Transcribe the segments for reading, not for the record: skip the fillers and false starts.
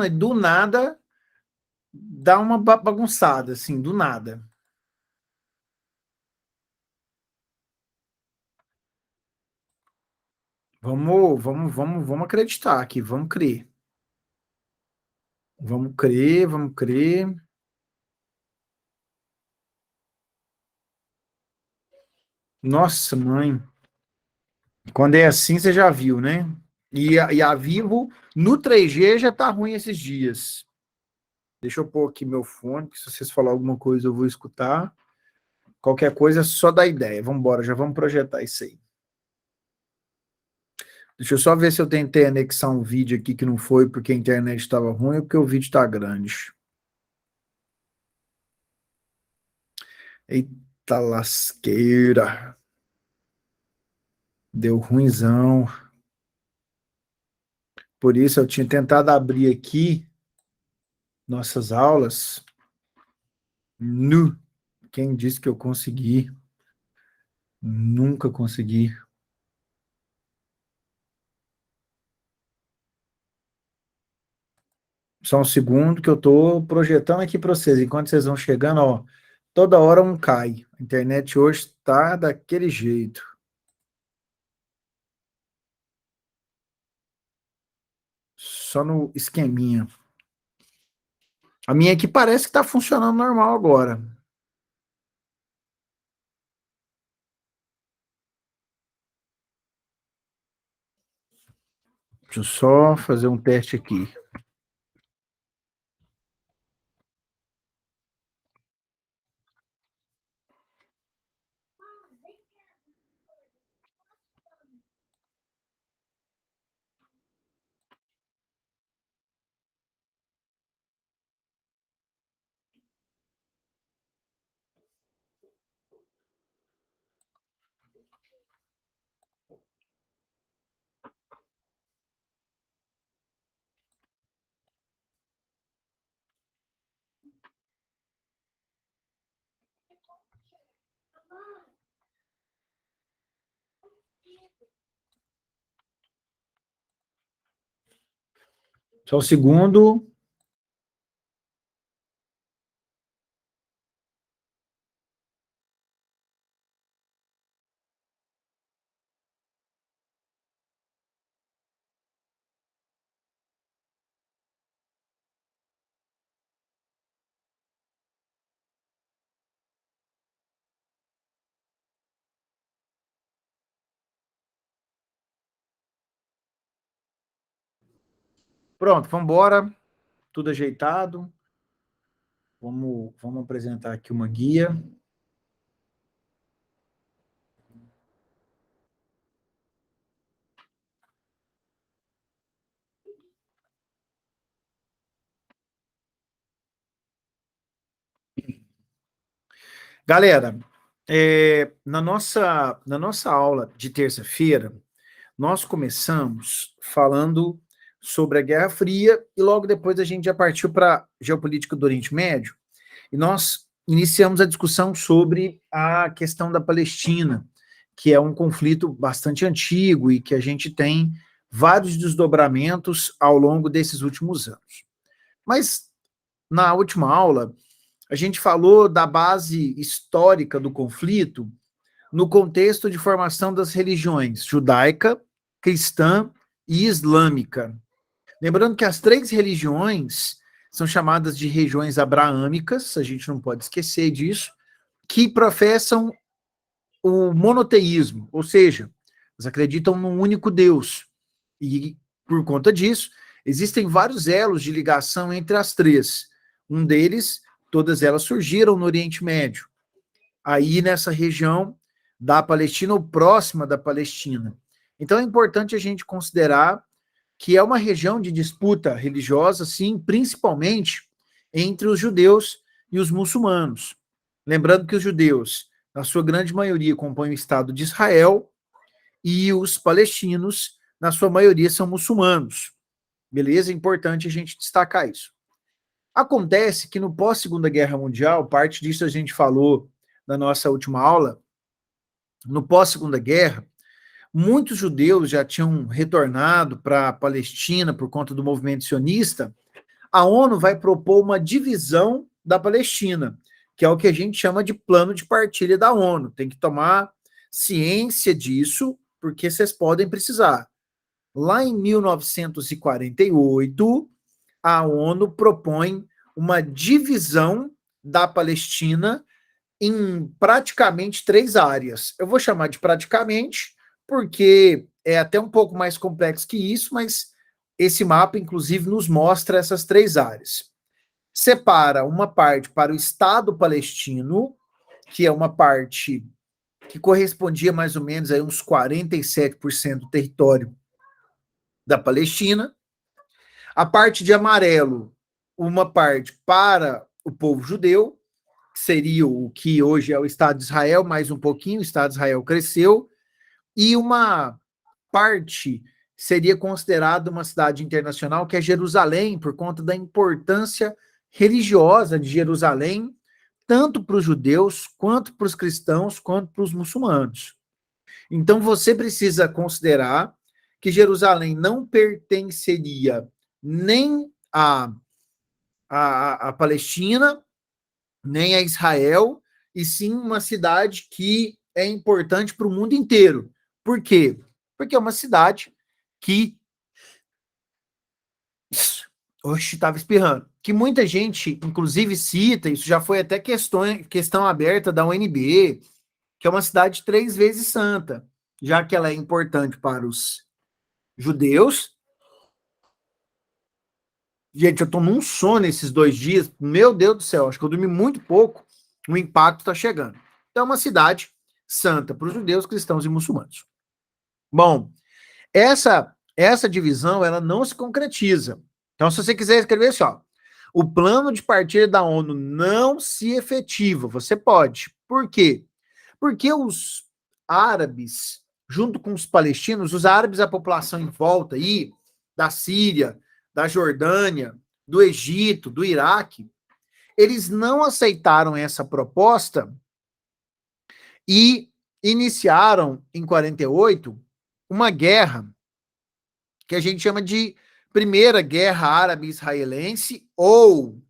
e do nada dá uma bagunçada, assim, do nada. Vamos acreditar aqui, vamos crer. Vamos crer, vamos crer. Nossa, mãe. Quando é assim, você já viu, né? E a Vivo no 3G já tá ruim esses dias. Deixa eu pôr aqui meu fone, que se vocês falar alguma coisa eu vou escutar. Qualquer coisa é só dar ideia. Vamos embora, já vamos projetar isso aí. Deixa eu só ver se eu tentei anexar um vídeo aqui que não foi porque a internet estava ruim ou porque o vídeo está grande. Eita lasqueira. Deu ruinzão. Por isso eu tinha tentado abrir aqui nossas aulas. Nu. Quem disse que eu consegui? Nunca consegui. Só um segundo que eu estou projetando aqui para vocês. Enquanto vocês vão chegando, ó, toda hora um cai. A internet hoje está daquele jeito. Só no esqueminha. A minha aqui parece que está funcionando normal agora. Deixa eu só fazer um teste aqui. Só um segundo. Pronto, vamos embora. Tudo ajeitado. Vamos apresentar aqui uma guia. Galera, na nossa aula de terça-feira, nós começamos falando sobre a Guerra Fria e logo depois a gente já partiu para a geopolítica do Oriente Médio e nós iniciamos a discussão sobre a questão da Palestina, que é um conflito bastante antigo e que a gente tem vários desdobramentos ao longo desses últimos anos. Mas na última aula, a gente falou da base histórica do conflito no contexto de formação das religiões judaica, cristã e islâmica. Lembrando que as três religiões são chamadas de regiões abraâmicas, a gente não pode esquecer disso, que professam o monoteísmo, ou seja, eles acreditam num único Deus. E, por conta disso, existem vários elos de ligação entre as três. Um deles, todas elas surgiram no Oriente Médio. Aí, nessa região da Palestina ou próxima da Palestina. Então, é importante a gente considerar que é uma região de disputa religiosa, sim, principalmente entre os judeus e os muçulmanos. Lembrando que os judeus, na sua grande maioria, compõem o Estado de Israel e os palestinos, na sua maioria, são muçulmanos. Beleza? É importante a gente destacar isso. Acontece que no pós-Segunda Guerra Mundial, parte disso a gente falou na nossa última aula, no pós-Segunda Guerra, muitos judeus já tinham retornado para a Palestina por conta do movimento sionista, a ONU vai propor uma divisão da Palestina, que é o que a gente chama de plano de partilha da ONU. Tem que tomar ciência disso, porque vocês podem precisar. Lá em 1948, a ONU propõe uma divisão da Palestina em praticamente 3 áreas. Eu vou chamar de praticamente, porque é até um pouco mais complexo que isso, mas esse mapa, inclusive, nos mostra essas 3 áreas. Separa uma parte para o Estado palestino, que é uma parte que correspondia mais ou menos a uns 47% do território da Palestina. A parte de amarelo, uma parte para o povo judeu, que seria o que hoje é o Estado de Israel, mais um pouquinho, o Estado de Israel cresceu, e uma parte seria considerada uma cidade internacional, que é Jerusalém, por conta da importância religiosa de Jerusalém, tanto para os judeus, quanto para os cristãos, quanto para os muçulmanos. Então, você precisa considerar que Jerusalém não pertenceria nem a Palestina, nem a Israel, e sim uma cidade que é importante para o mundo inteiro. Por quê? Porque é uma cidade que... Oxe, estava espirrando. Que muita gente, inclusive, cita, isso já foi até questão aberta da UNB, que é uma cidade 3 vezes santa, já que ela é importante para os judeus. Gente, eu tô num sono esses 2 dias, meu Deus do céu, acho que eu dormi muito pouco, o impacto está chegando. Então, é uma cidade santa para os judeus, cristãos e muçulmanos. Bom, essa divisão, ela não se concretiza. Então, se você quiser escrever assim, ó, o plano de partilha da ONU não se efetiva, você pode. Por quê? Porque os árabes, junto com os palestinos, os árabes, a população em volta aí, da Síria, da Jordânia, do Egito, do Iraque, eles não aceitaram essa proposta e iniciaram, em 48, uma guerra que a gente chama de Primeira Guerra Árabe-Israelense ou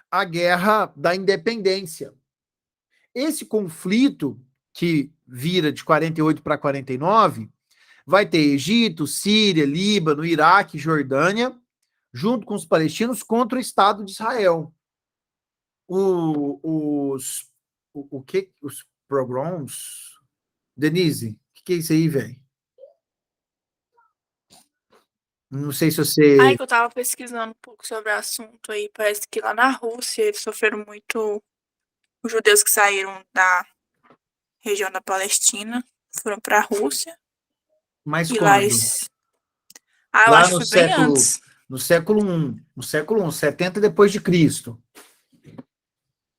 a Guerra da Independência. Esse conflito, que vira de 48 para 49, vai ter Egito, Síria, Líbano, Iraque, Jordânia, junto com os palestinos, contra o Estado de Israel. O que? Os pogroms? Denise, o que é isso aí, velho? Não sei se Ai, você... que eu tava pesquisando um pouco sobre o assunto aí. Parece que lá na Rússia eles sofreram muito. Os judeus que saíram da região da Palestina foram pra Rússia. Mas E lá quando? eles. Ah, eu Lá acho que no foi bem século, antes. no século I, no século I, 70 depois de Cristo.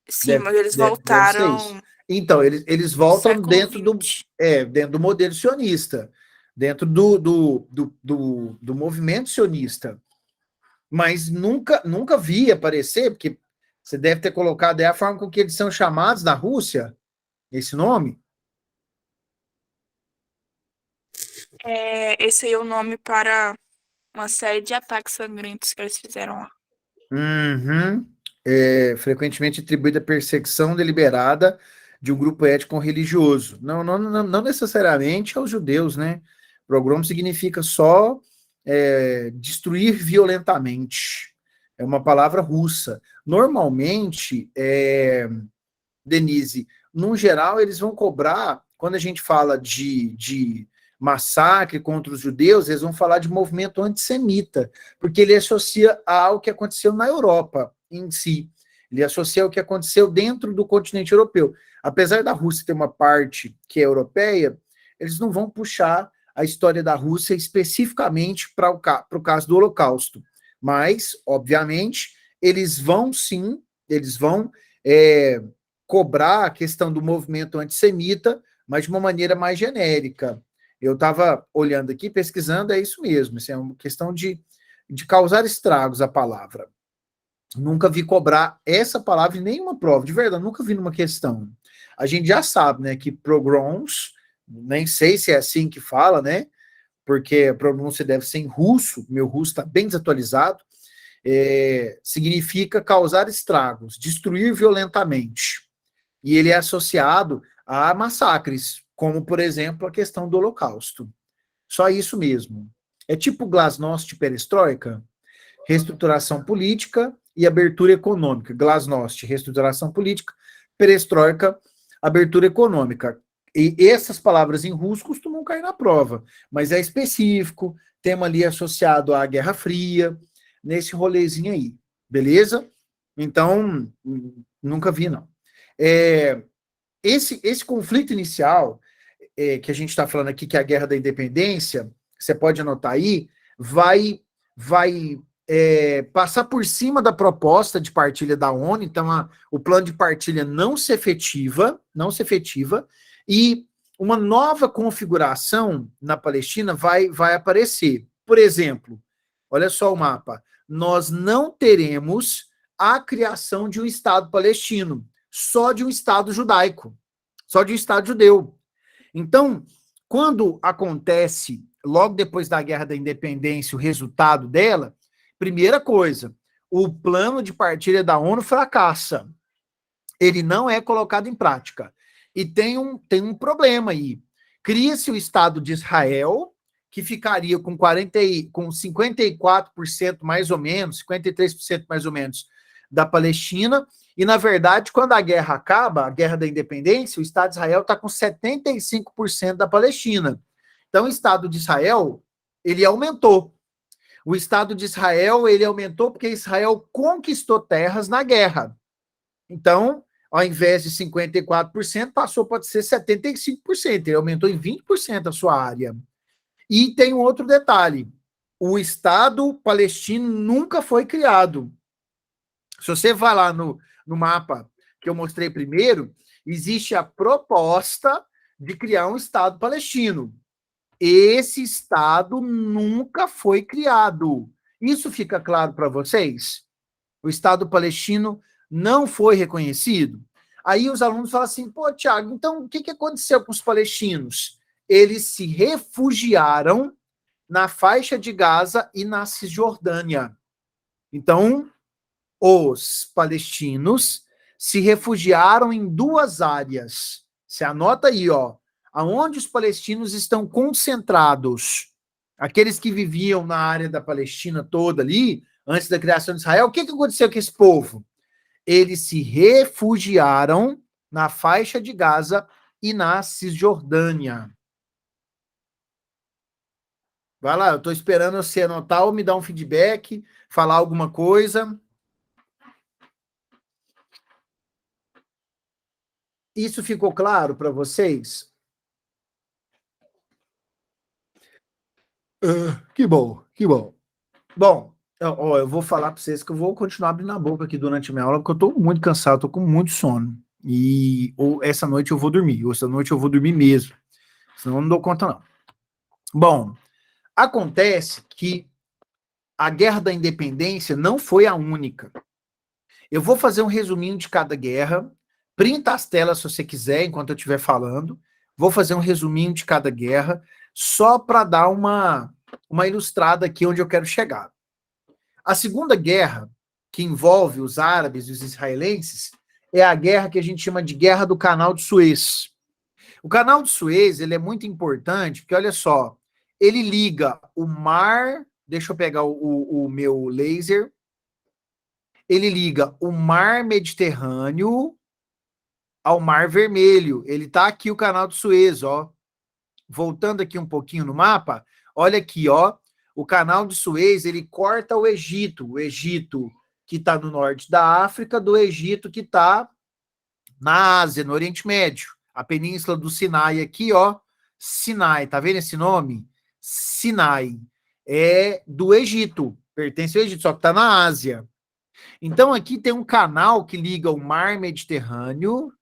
Sim, mas eles Deve ser isso. voltaram Então, eles no voltam século dentro XX. dentro do modelo sionista, dentro do movimento sionista. Mas nunca vi aparecer, porque você deve ter colocado, é a forma com que eles são chamados na Rússia, esse nome. Esse aí é o nome para uma série de ataques sangrentos que eles fizeram lá. Uhum. É frequentemente atribuída à perseguição deliberada de um grupo étnico ou religioso. Não necessariamente aos judeus, né? Pogrom significa só destruir violentamente. É uma palavra russa. Normalmente, Denise, no geral, eles vão cobrar, quando a gente fala de massacre contra os judeus, eles vão falar de movimento antissemita, porque ele associa ao que aconteceu na Europa em si. Ele associa ao que aconteceu dentro do continente europeu. Apesar da Rússia ter uma parte que é europeia, eles não vão puxar a história da Rússia especificamente para o caso do Holocausto. Mas, obviamente, eles vão sim, eles vão cobrar a questão do movimento antissemita, mas de uma maneira mais genérica. Eu estava olhando aqui, pesquisando, é isso mesmo. Isso é uma questão de causar estragos a palavra. Nunca vi cobrar essa palavra em nenhuma prova, de verdade, nunca vi numa questão. A gente já sabe, né, que pogroms, nem sei se é assim que fala, né? porque a pronúncia deve ser em russo, meu russo está bem desatualizado, significa causar estragos, destruir violentamente. E ele é associado a massacres, como, por exemplo, a questão do Holocausto. Só isso mesmo. É tipo glasnost e perestroika, reestruturação política e abertura econômica. Glasnost, reestruturação política, perestroika, abertura econômica. E essas palavras em russo costumam cair na prova, mas é específico, tema ali associado à Guerra Fria, nesse rolezinho aí, beleza? Então, nunca vi, não. Esse conflito inicial, que a gente está falando aqui, que é a Guerra da Independência, você pode anotar aí, vai passar por cima da proposta de partilha da ONU, então o plano de partilha não se efetiva, e uma nova configuração na Palestina vai aparecer. Por exemplo, olha só o mapa, nós não teremos a criação de um Estado palestino, só de um Estado judaico, só de um Estado judeu. Então, quando acontece, logo depois da Guerra da Independência, o resultado dela, primeira coisa, o plano de partilha da ONU fracassa. Ele não é colocado em prática. E tem um problema aí. Cria-se o Estado de Israel, que ficaria com 54% mais ou menos, 53% mais ou menos, da Palestina, e, na verdade, quando a guerra acaba, a Guerra da Independência, o Estado de Israel está com 75% da Palestina. Então, o Estado de Israel, ele aumentou. O Estado de Israel, ele aumentou porque Israel conquistou terras na guerra. Então, ao invés de 54%, passou para ser 75%. Ele aumentou em 20% a sua área. E tem um outro detalhe. O Estado palestino nunca foi criado. Se você vai lá no mapa que eu mostrei primeiro, existe a proposta de criar um Estado palestino. Esse Estado nunca foi criado. Isso fica claro para vocês? O Estado palestino não foi reconhecido? Aí os alunos falam assim, pô, Tiago, então o que aconteceu com os palestinos? Eles se refugiaram na faixa de Gaza e na Cisjordânia. Então, os palestinos se refugiaram em duas áreas. Você anota aí, ó. Aonde os palestinos estão concentrados? Aqueles que viviam na área da Palestina toda ali, antes da criação de Israel, o que aconteceu com esse povo? Eles se refugiaram na faixa de Gaza e na Cisjordânia. Vai lá, eu estou esperando você anotar ou me dar um feedback, falar alguma coisa. Isso ficou claro para vocês? Que bom, que bom. Bom, ó, eu vou falar para vocês que eu vou continuar abrindo a boca aqui durante a minha aula, porque eu estou muito cansado, estou com muito sono. E essa noite eu vou dormir, ou essa noite eu vou dormir mesmo. Senão eu não dou conta, não. Bom, acontece que a Guerra da Independência não foi a única. Eu vou fazer um resuminho de cada guerra. Printa as telas se você quiser, enquanto eu estiver falando. Vou fazer um resuminho de cada guerra, só para dar uma ilustrada aqui onde eu quero chegar. A Segunda Guerra, que envolve os árabes e os israelenses, é a guerra que a gente chama de Guerra do Canal de Suez. O Canal de Suez, ele é muito importante, porque, olha só, ele liga o mar... Deixa eu pegar o meu laser. Ele liga o Mar Mediterrâneo ao Mar Vermelho. Ele está aqui, o Canal de Suez, ó. Voltando aqui um pouquinho no mapa, olha aqui, ó. O Canal de Suez, ele corta o Egito que está no norte da África, do Egito que está na Ásia, no Oriente Médio. A península do Sinai aqui, ó. Sinai, tá vendo esse nome? Sinai. É do Egito, pertence ao Egito, só que está na Ásia. Então, aqui tem um canal que liga o Mar Mediterrâneo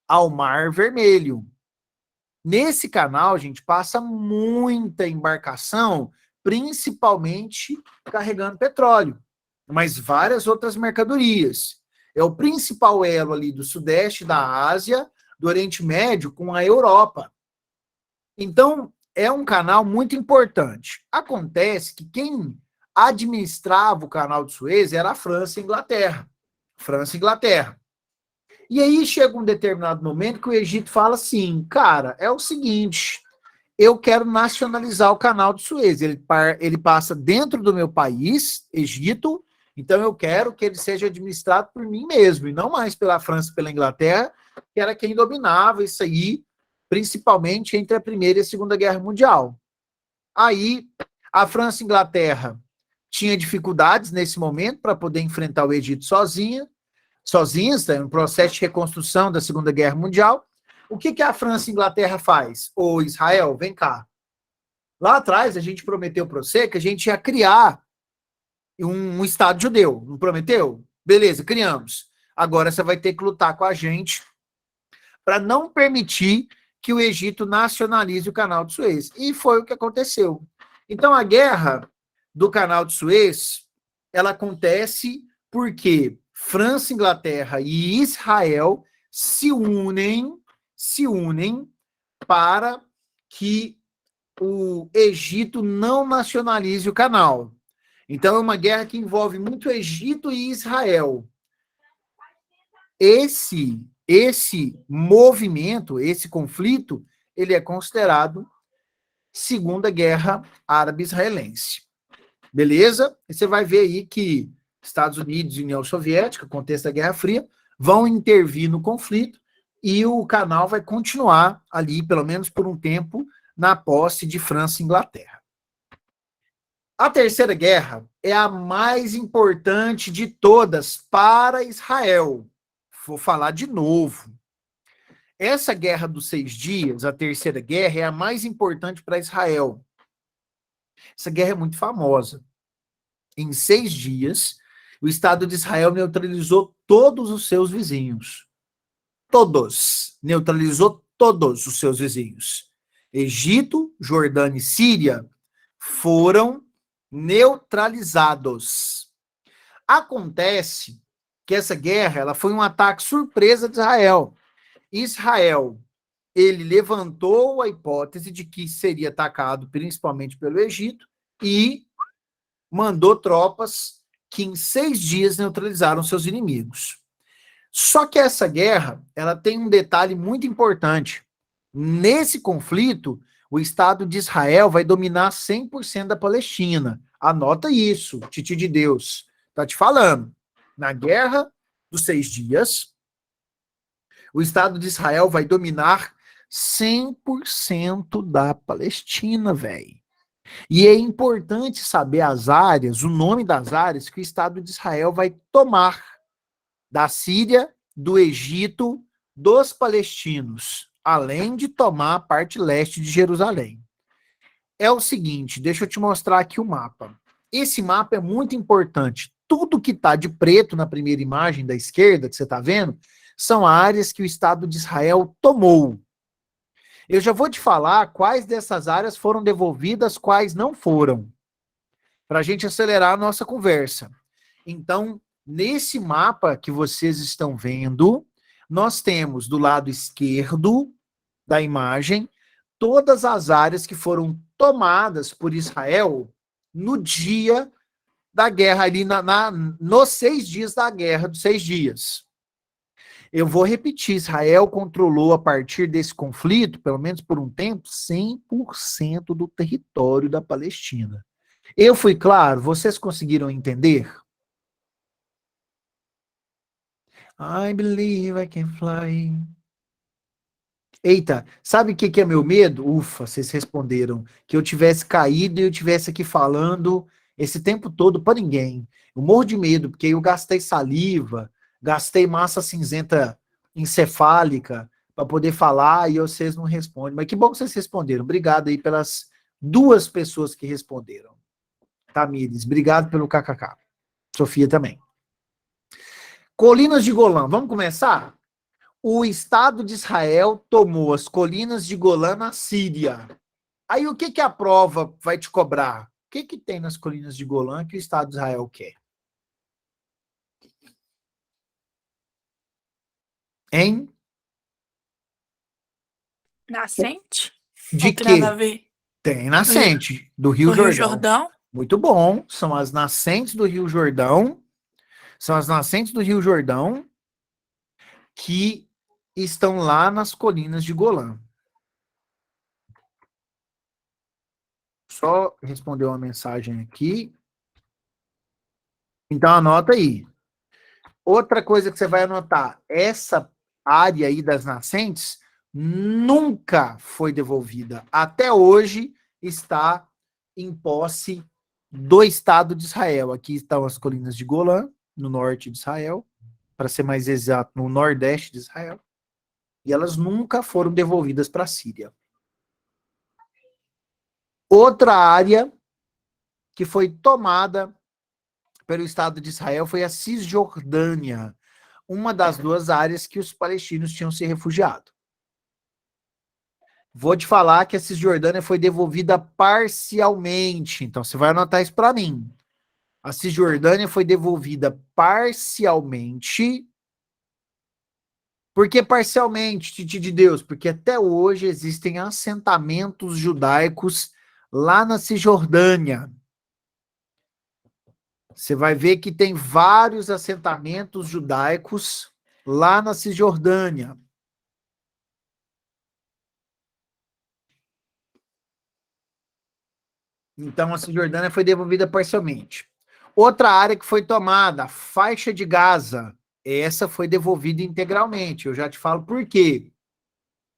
ao Mar Vermelho. Nesse canal, gente, passa muita embarcação, principalmente carregando petróleo, mas várias outras mercadorias. É o principal elo ali do sudeste da Ásia, do Oriente Médio, com a Europa. Então, é um canal muito importante. Acontece que quem administrava o canal de Suez era a França e a Inglaterra. França e Inglaterra. E aí chega um determinado momento que o Egito fala assim, cara, é o seguinte, eu quero nacionalizar o canal de Suez. Ele passa dentro do meu país, Egito, então eu quero que ele seja administrado por mim mesmo, e não mais pela França e pela Inglaterra, que era quem dominava isso aí, principalmente entre a Primeira e a Segunda Guerra Mundial. Aí, a França e a Inglaterra tinha dificuldades nesse momento para poder enfrentar o Egito sozinhas, tá? No processo de reconstrução da Segunda Guerra Mundial. O que a França e a Inglaterra faz? Ô Israel, vem cá. Lá atrás a gente prometeu para você que a gente ia criar um Estado judeu, não prometeu? Beleza, criamos. Agora você vai ter que lutar com a gente para não permitir que o Egito nacionalize o canal de Suez. E foi o que aconteceu. Então, a guerra do canal de Suez, ela acontece porque França, Inglaterra e Israel se unem para que o Egito não nacionalize o canal. Então, é uma guerra que envolve muito Egito e Israel. Esse movimento, esse conflito, ele é considerado Segunda Guerra Árabe-Israelense. Beleza? E você vai ver aí que Estados Unidos e União Soviética, contexto da Guerra Fria, vão intervir no conflito e o canal vai continuar ali, pelo menos por um tempo, na posse de França e Inglaterra. A Terceira Guerra é a mais importante de todas para Israel. Vou falar de novo. Essa Guerra dos 6 Dias, a Terceira Guerra, é a mais importante para Israel. Essa guerra é muito famosa. Em 6 dias, o Estado de Israel neutralizou todos os seus vizinhos. Todos. Neutralizou todos os seus vizinhos. Egito, Jordânia e Síria foram neutralizados. Acontece que essa guerra ela foi um ataque surpresa de Israel. Israel, ele levantou a hipótese de que seria atacado principalmente pelo Egito e mandou tropas que em 6 dias neutralizaram seus inimigos. Só que essa guerra, ela tem um detalhe muito importante. Nesse conflito, o Estado de Israel vai dominar 100% da Palestina. Anota isso, Titi de Deus. Tá te falando. Na Guerra dos 6 Dias, o Estado de Israel vai dominar 100% da Palestina, velho. E é importante saber as áreas, o nome das áreas que o Estado de Israel vai tomar da Síria, do Egito, dos palestinos, além de tomar a parte leste de Jerusalém. É o seguinte, deixa eu te mostrar aqui o mapa. Esse mapa é muito importante. Tudo que está de preto na primeira imagem da esquerda, que você está vendo, são áreas que o Estado de Israel tomou. Eu já vou te falar quais dessas áreas foram devolvidas, quais não foram, para a gente acelerar a nossa conversa. Então, nesse mapa que vocês estão vendo, nós temos do lado esquerdo da imagem todas as áreas que foram tomadas por Israel no dia da guerra, ali nos 6 dias da guerra dos 6 dias. Eu vou repetir, Israel controlou a partir desse conflito, pelo menos por um tempo, 100% do território da Palestina. Eu fui claro? Vocês conseguiram entender? I believe I can fly. Eita, sabe o que é meu medo? Ufa, vocês responderam. Que eu tivesse caído e eu tivesse aqui falando esse tempo todo para ninguém. Eu morro de medo, porque eu gastei saliva, gastei massa cinzenta encefálica para poder falar e vocês não respondem. Mas que bom que vocês responderam. Obrigado aí pelas 2 pessoas que responderam. Tamires, obrigado pelo kkk. Sofia também. Colinas de Golã, vamos começar? O Estado de Israel tomou as colinas de Golã na Síria. Aí o que a prova vai te cobrar? O que tem nas colinas de Golã que o Estado de Israel quer? Hein? Nascente? De Não tem nada a quê? ver. Tem nascente do Rio O Rio Jordão. Jordão? Muito bom. São as nascentes do Rio Jordão. São as nascentes do Rio Jordão que estão lá nas colinas de Golã. Só responder uma mensagem aqui. Então anota aí. Outra coisa que você vai anotar, essa área aí das nascentes nunca foi devolvida. Até hoje está em posse do Estado de Israel. Aqui estão as colinas de Golã, no norte de Israel, para ser mais exato, no nordeste de Israel. E elas nunca foram devolvidas para a Síria. Outra área que foi tomada pelo Estado de Israel foi a Cisjordânia, uma das duas áreas que os palestinos tinham se refugiado. Vou te falar que a Cisjordânia foi devolvida parcialmente, então você vai anotar isso para mim. A Cisjordânia foi devolvida parcialmente. Por que parcialmente, Titi de Deus? Porque até hoje existem assentamentos judaicos lá na Cisjordânia. Você vai ver que tem vários assentamentos judaicos lá na Cisjordânia. Então, a Cisjordânia foi devolvida parcialmente. Outra área que foi tomada, a faixa de Gaza. Essa foi devolvida integralmente. Eu já te falo por quê.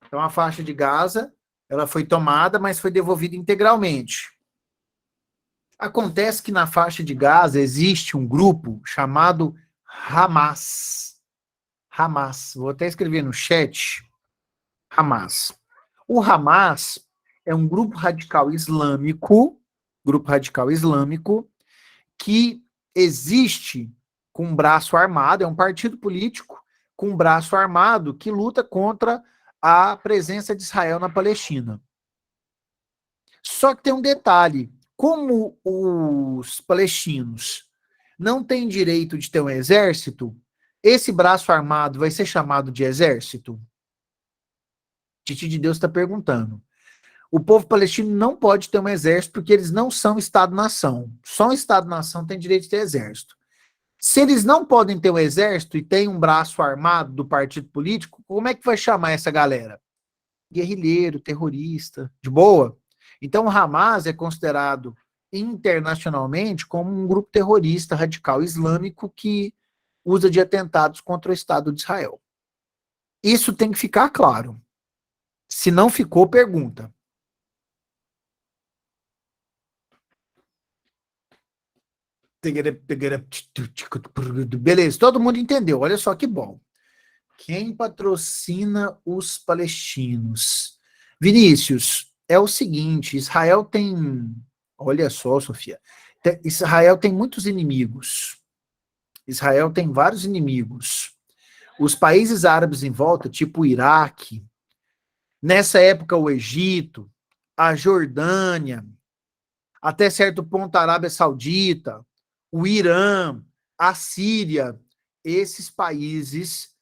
Então, a faixa de Gaza, ela foi tomada, mas foi devolvida integralmente. Acontece que na faixa de Gaza existe um grupo chamado Hamas. Hamas. Vou até escrever no chat. Hamas. O Hamas é um grupo radical islâmico, que existe com um braço armado, é um partido político com um braço armado que luta contra a presença de Israel na Palestina. Só que tem um detalhe, como os palestinos não têm direito de ter um exército, esse braço armado vai ser chamado de exército? Titi de Deus está perguntando. O povo palestino não pode ter um exército porque eles não são Estado-nação. Só um Estado-nação tem direito de ter exército. Se eles não podem ter um exército e tem um braço armado do partido político, como é que vai chamar essa galera? Guerrilheiro, terrorista, de boa? Então o Hamas é considerado internacionalmente como um grupo terrorista radical islâmico que usa de atentados contra o Estado de Israel. Isso tem que ficar claro. Se não ficou, pergunta. Beleza, todo mundo entendeu. Olha só que bom. Quem patrocina os palestinos? Vinícius, é o seguinte, Israel tem... Olha só, Sofia. Israel tem muitos inimigos. Israel tem vários inimigos. Os países árabes em volta, tipo o Iraque, nessa época o Egito, a Jordânia, até certo ponto a Arábia Saudita, o Irã, a Síria, esses países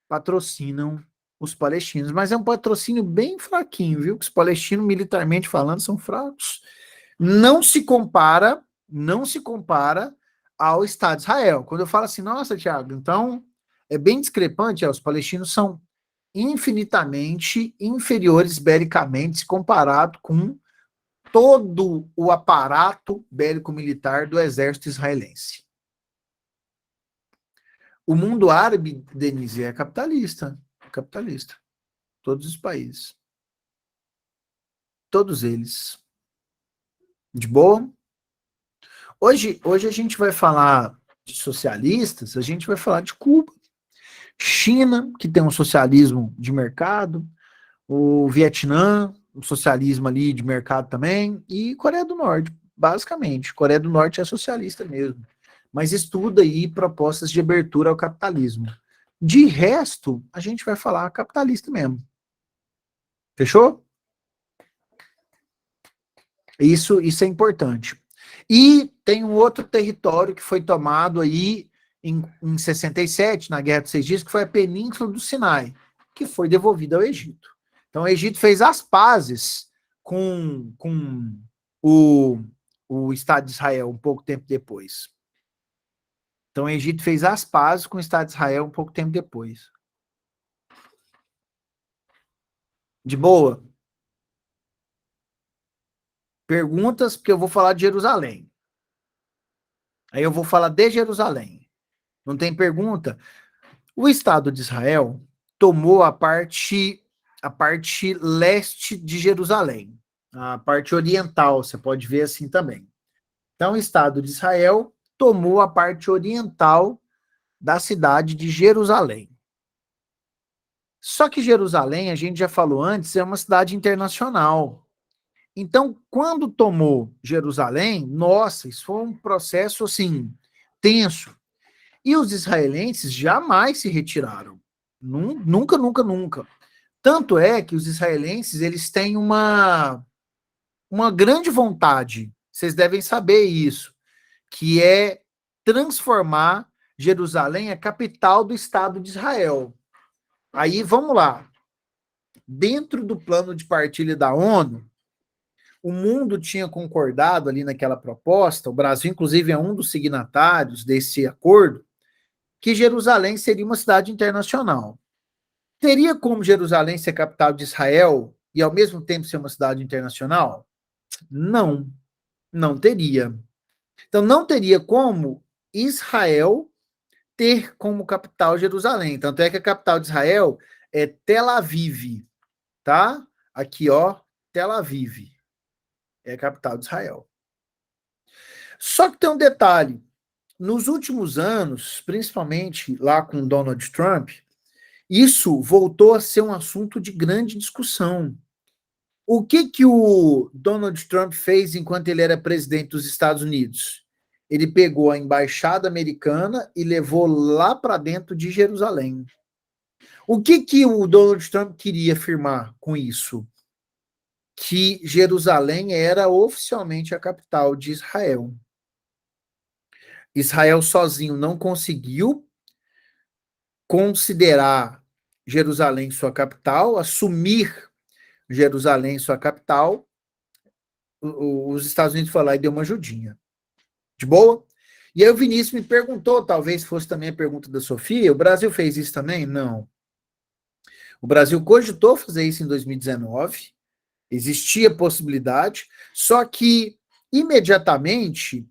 patrocinam os palestinos, mas é um patrocínio bem fraquinho, viu? Que os palestinos, militarmente falando, são fracos. Não se compara ao Estado de Israel. Quando eu falo assim, nossa, Thiago, então é bem discrepante, os palestinos são infinitamente inferiores belicamente comparado com todo o aparato bélico-militar do exército israelense. O mundo árabe, Denise, é capitalista. Capitalista. Todos os países. Todos eles. De boa? Hoje a gente vai falar de socialistas, a gente vai falar de Cuba. China, que tem um socialismo de mercado. O Vietnã, um socialismo ali de mercado também. E Coreia do Norte, basicamente. Coreia do Norte é socialista mesmo. Mas estuda aí propostas de abertura ao capitalismo. De resto, a gente vai falar capitalista mesmo. Fechou? Isso é importante. E tem um outro território que foi tomado aí em 67, na Guerra dos 6 Dias, que foi a Península do Sinai, que foi devolvida ao Egito. Então, o Egito fez as pazes com o Estado de Israel um pouco tempo depois. Então, o Egito fez as pazes com o Estado de Israel um pouco tempo depois. De boa? Perguntas, porque eu vou falar de Jerusalém. Aí eu vou falar de Jerusalém. Não tem pergunta? O Estado de Israel tomou a parte leste de Jerusalém, a parte oriental, você pode ver assim também. Então, o Estado de Israel tomou a parte oriental da cidade de Jerusalém. Só que Jerusalém, a gente já falou antes, é uma cidade internacional. Então, quando tomou Jerusalém, nossa, isso foi um processo assim tenso. E os israelenses jamais se retiraram. Nunca, nunca, nunca. Tanto é que os israelenses, eles têm uma grande vontade, vocês devem saber isso, que é transformar Jerusalém a capital do Estado de Israel. Aí, vamos lá. Dentro do plano de partilha da ONU, o mundo tinha concordado ali naquela proposta, o Brasil, inclusive, é um dos signatários desse acordo, que Jerusalém seria uma cidade internacional. Teria como Jerusalém ser capital de Israel e, ao mesmo tempo, ser uma cidade internacional? Não, não teria. Então, não teria como Israel ter como capital Jerusalém. Tanto é que a capital de Israel é Tel Aviv, tá? Aqui, ó, Tel Aviv. É a capital de Israel. Só que tem um detalhe. Nos últimos anos, principalmente lá com Donald Trump, isso voltou a ser um assunto de grande discussão. O que o Donald Trump fez enquanto ele era presidente dos Estados Unidos? Ele pegou a embaixada americana e levou lá para dentro de Jerusalém. O que o Donald Trump queria afirmar com isso? Que Jerusalém era oficialmente a capital de Israel. Israel sozinho não conseguiu considerar Jerusalém sua capital, assumir Jerusalém sua capital. Os Estados Unidos foram lá e deu uma ajudinha. De boa? E aí o Vinícius me perguntou, talvez fosse também a pergunta da Sofia, o Brasil fez isso também? Não. O Brasil cogitou fazer isso em 2019, existia possibilidade, só que imediatamente,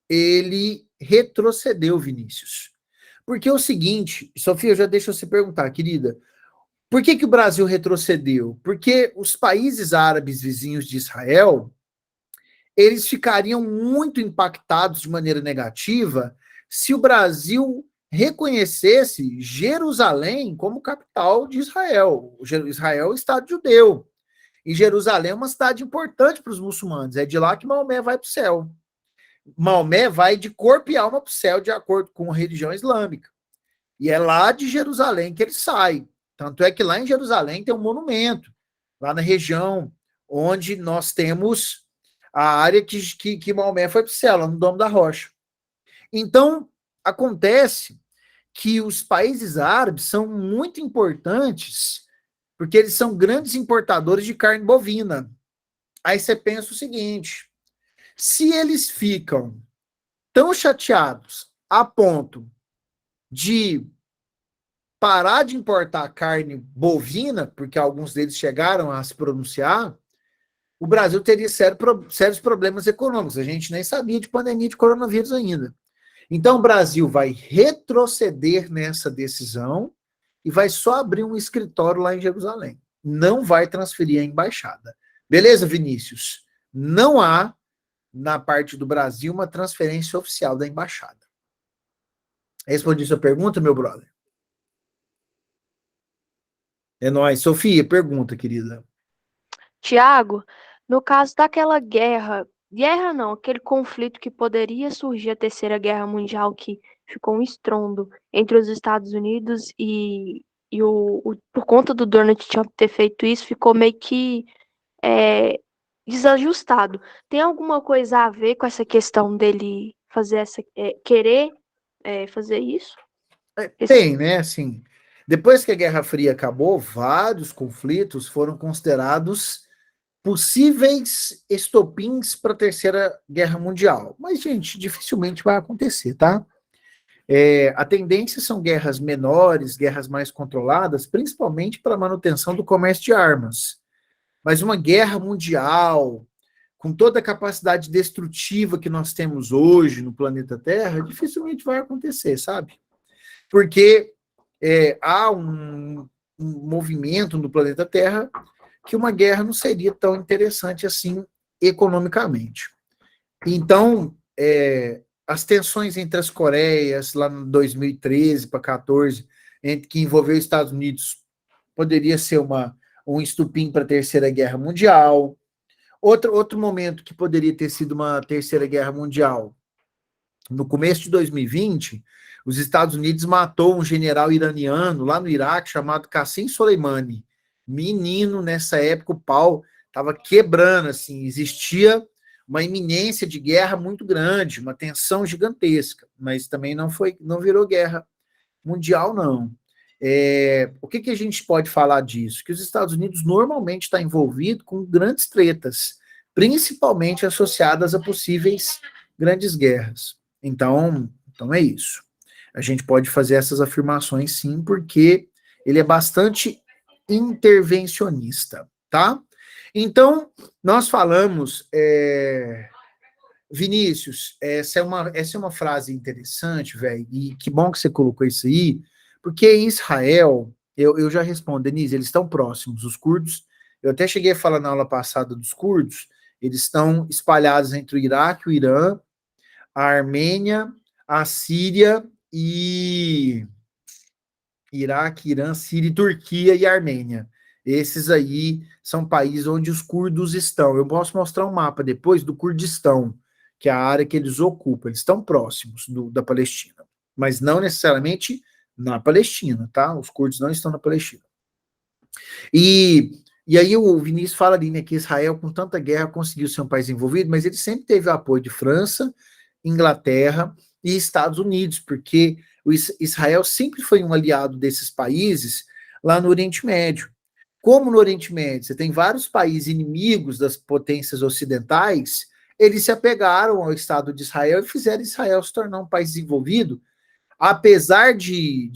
ele retrocedeu, Vinícius. Porque é o seguinte, Sofia, já deixa eu se perguntar, querida, por que o Brasil retrocedeu? Porque os países árabes vizinhos de Israel, eles ficariam muito impactados de maneira negativa se o Brasil reconhecesse Jerusalém como capital de Israel. Israel é o Estado judeu. E Jerusalém é uma cidade importante para os muçulmanos. É de lá que Maomé vai para o céu. Maomé vai de corpo e alma para o céu, de acordo com a religião islâmica. E é lá de Jerusalém que ele sai. Tanto é que lá em Jerusalém tem um monumento, lá na região onde nós temos a área que Maomé foi para o céu, lá no Domo da Rocha. Então, acontece que os países árabes são muito importantes porque eles são grandes importadores de carne bovina. Aí você pensa o seguinte, se eles ficam tão chateados a ponto de parar de importar carne bovina, porque alguns deles chegaram a se pronunciar, o Brasil teria sérios problemas econômicos. A gente nem sabia de pandemia de coronavírus ainda. Então, o Brasil vai retroceder nessa decisão e vai só abrir um escritório lá em Jerusalém. Não vai transferir a embaixada. Beleza, Vinícius? Não há, na parte do Brasil, uma transferência oficial da embaixada. Respondi sua pergunta, meu brother? É nóis. Sofia, pergunta, querida. Tiago, no caso daquela guerra não, aquele conflito que poderia surgir a Terceira Guerra Mundial, que ficou um estrondo entre os Estados Unidos por conta do Donald Trump ter feito isso, ficou meio que é, desajustado. Tem alguma coisa a ver com essa questão dele fazer querer fazer isso? Tem, né? Assim, depois que a Guerra Fria acabou, vários conflitos foram considerados possíveis estopins para a Terceira Guerra Mundial. Mas, gente, dificilmente vai acontecer, tá? A tendência são guerras menores, guerras mais controladas, principalmente para a manutenção do comércio de armas. Mas uma guerra mundial, com toda a capacidade destrutiva que nós temos hoje no planeta Terra, dificilmente vai acontecer, sabe? Porque há um movimento no planeta Terra que uma guerra não seria tão interessante assim economicamente. Então, as tensões entre as Coreias, lá em 2013 para 2014, que envolveu os Estados Unidos, poderia ser um estupim para a Terceira Guerra Mundial. Outro momento que poderia ter sido uma Terceira Guerra Mundial, no começo de 2020, os Estados Unidos matou um general iraniano lá no Iraque chamado Qasem Soleimani. Menino, nessa época o pau estava quebrando, assim, existia uma iminência de guerra muito grande, uma tensão gigantesca, mas também não virou guerra mundial, não. O que a gente pode falar disso? Que os Estados Unidos normalmente está envolvido com grandes tretas, principalmente associadas a possíveis grandes guerras. Então é isso. A gente pode fazer essas afirmações sim, porque ele é bastante intervencionista, tá? Então, nós falamos, Vinícius, essa é uma frase interessante, velho, e que bom que você colocou isso aí, porque Israel, eu já respondo, Denise, eles estão próximos, os curdos, eu até cheguei a falar na aula passada dos curdos, eles estão espalhados entre o Iraque, o Irã, a Armênia, a Síria e Iraque, Irã, Síria, Turquia e Armênia. Esses aí são países onde os curdos estão. Eu posso mostrar um mapa depois do Kurdistão, que é a área que eles ocupam. Eles estão próximos da Palestina, mas não necessariamente na Palestina, tá? Os curdos não estão na Palestina. E aí o Vinícius fala ali, né, que Israel, com tanta guerra, conseguiu ser um país envolvido, mas ele sempre teve o apoio de França, Inglaterra e Estados Unidos, porque Israel sempre foi um aliado desses países lá no Oriente Médio. Como no Oriente Médio você tem vários países inimigos das potências ocidentais, eles se apegaram ao Estado de Israel e fizeram Israel se tornar um país desenvolvido, apesar de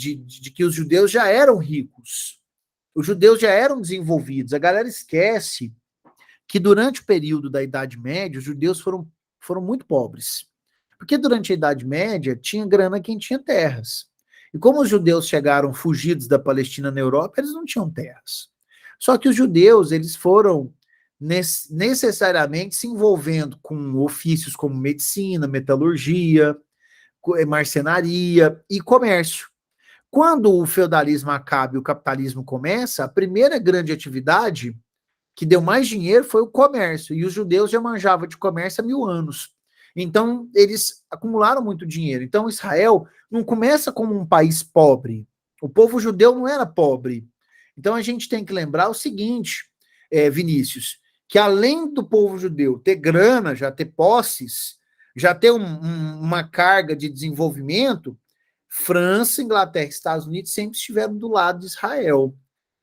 que os judeus já eram ricos. Os judeus já eram desenvolvidos. A galera esquece que durante o período da Idade Média, os judeus foram muito pobres. Porque durante a Idade Média, tinha grana quem tinha terras. E como os judeus chegaram fugidos da Palestina na Europa, eles não tinham terras. Só que os judeus, eles foram necessariamente se envolvendo com ofícios como medicina, metalurgia, marcenaria e comércio. Quando o feudalismo acaba e o capitalismo começa, a primeira grande atividade que deu mais dinheiro foi o comércio, e os judeus já manjavam de comércio há 1000 anos. Então, eles acumularam muito dinheiro. Então, Israel não começa como um país pobre. O povo judeu não era pobre. Então, a gente tem que lembrar o seguinte, Vinícius, que além do povo judeu ter grana, já ter posses, já ter uma carga de desenvolvimento, França, Inglaterra e Estados Unidos sempre estiveram do lado de Israel.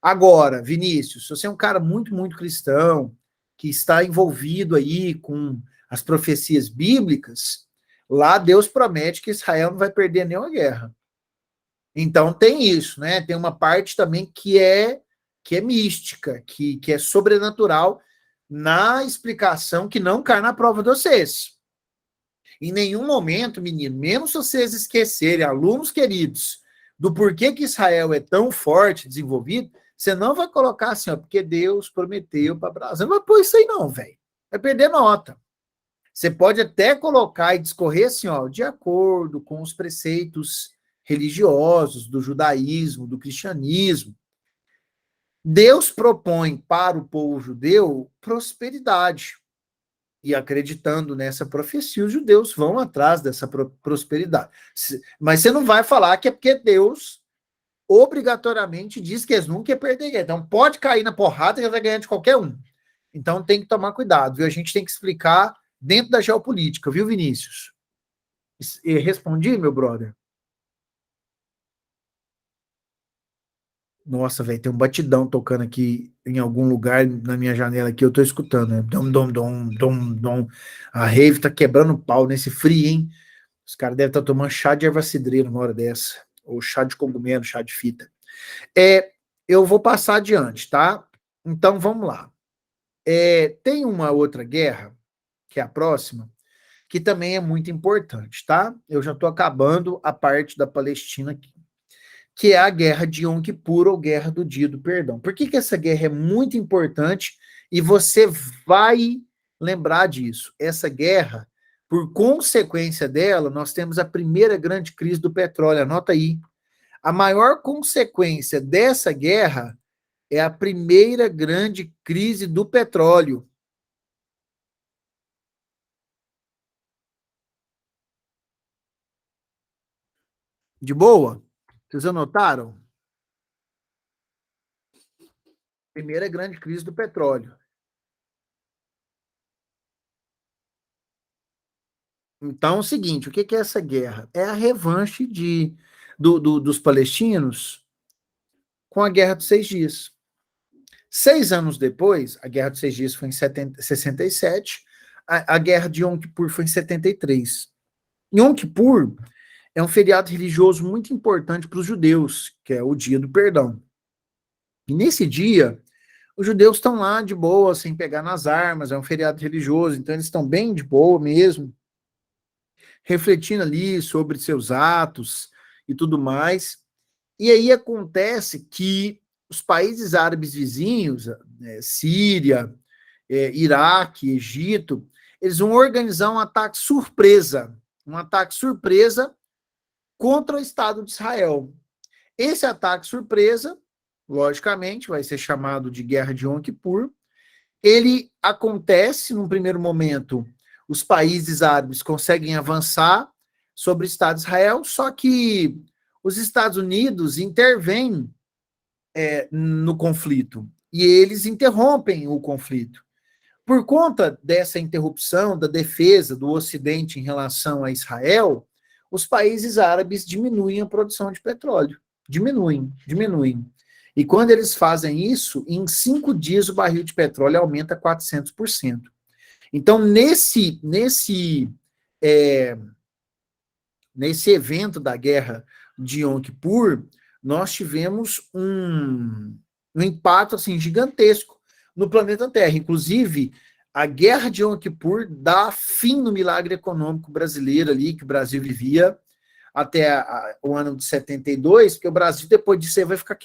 Agora, Vinícius, se você é um cara muito, muito cristão, que está envolvido aí com as profecias bíblicas, lá Deus promete que Israel não vai perder nenhuma guerra. Então tem isso, né? Tem uma parte também que é mística, que é sobrenatural na explicação que não cai na prova de vocês. Em nenhum momento, menino, mesmo se vocês esquecerem, alunos queridos, do porquê que Israel é tão forte, desenvolvido, você não vai colocar assim, ó, porque Deus prometeu para Brasil. Não vai pôr isso aí não, velho. Vai perder nota. Você pode até colocar e discorrer assim, ó, de acordo com os preceitos religiosos do judaísmo, do cristianismo. Deus propõe para o povo judeu prosperidade. E acreditando nessa profecia, os judeus vão atrás dessa prosperidade. Mas você não vai falar que é porque Deus obrigatoriamente diz que eles nunca iam perder guerra. Então pode cair na porrada que vai ganhar de qualquer um. Então tem que tomar cuidado, viu? A gente tem que explicar dentro da geopolítica, viu, Vinícius? Respondi, meu brother? Nossa, velho, tem um batidão tocando aqui em algum lugar na minha janela aqui, eu tô escutando, né? Dom, dom, dom, dom, dom. A rave tá quebrando pau nesse frio, hein? Os caras devem estar tomando chá de erva cidreira numa hora dessa. Ou chá de cogumelo, chá de fita. Eu vou passar adiante, tá? Então, vamos lá. Tem uma outra guerra, que é a próxima, que também é muito importante, tá? Eu já tô acabando a parte da Palestina aqui, que é a Guerra de Yom Kippur, ou Guerra do Dia do Perdão. Por que essa guerra é muito importante e você vai lembrar disso? Essa guerra, por consequência dela, nós temos a primeira grande crise do petróleo. Anota aí. A maior consequência dessa guerra é a primeira grande crise do petróleo. De boa? Vocês anotaram? Primeira grande crise do petróleo. Então, é o seguinte, o que é essa guerra? É a revanche dos palestinos com a Guerra dos 6 Dias. 6 anos depois, a Guerra dos 6 Dias foi em 67, a Guerra de Yom Kippur foi em 73. Yom Kippur é um feriado religioso muito importante para os judeus, que é o Dia do Perdão. E nesse dia, os judeus estão lá de boa, sem pegar nas armas, é um feriado religioso, então eles estão bem de boa mesmo, refletindo ali sobre seus atos e tudo mais. E aí acontece que os países árabes vizinhos, Síria, Iraque, Egito, eles vão organizar um ataque surpresa contra o Estado de Israel. Esse ataque surpresa, logicamente, vai ser chamado de Guerra de Yom Kippur. Ele acontece num primeiro momento, os países árabes conseguem avançar sobre o Estado de Israel, só que os Estados Unidos intervêm no conflito e eles interrompem o conflito. Por conta dessa interrupção da defesa do Ocidente em relação a Israel, os países árabes diminuem a produção de petróleo. Diminuem. E quando eles fazem isso, em 5 dias o barril de petróleo aumenta 400%. Então, nesse evento da guerra de Yom Kippur, nós tivemos um impacto assim, gigantesco no planeta Terra. Inclusive, a guerra de Yom Kippur dá fim no milagre econômico brasileiro ali, que o Brasil vivia até o ano de 72, porque o Brasil, depois disso, vai ficar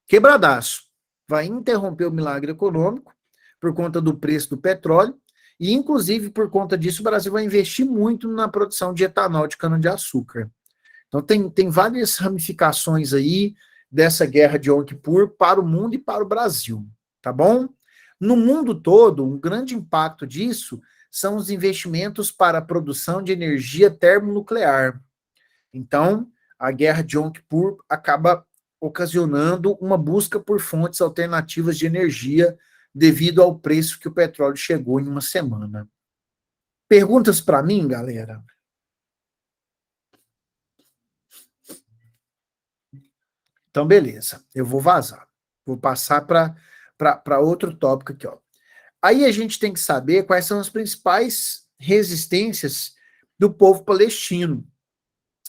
quebradaço. Vai interromper o milagre econômico por conta do preço do petróleo, e, inclusive, por conta disso, o Brasil vai investir muito na produção de etanol de cana-de-açúcar. Então, tem várias ramificações aí dessa guerra de Yom Kippur para o mundo e para o Brasil, tá bom? No mundo todo, um grande impacto disso são os investimentos para a produção de energia termonuclear. Então, a guerra de Yom Kippur acaba ocasionando uma busca por fontes alternativas de energia devido ao preço que o petróleo chegou em uma semana. Perguntas para mim, galera? Então, beleza. Eu vou vazar. Vou passar para outro tópico aqui, ó. Aí a gente tem que saber quais são as principais resistências do povo palestino.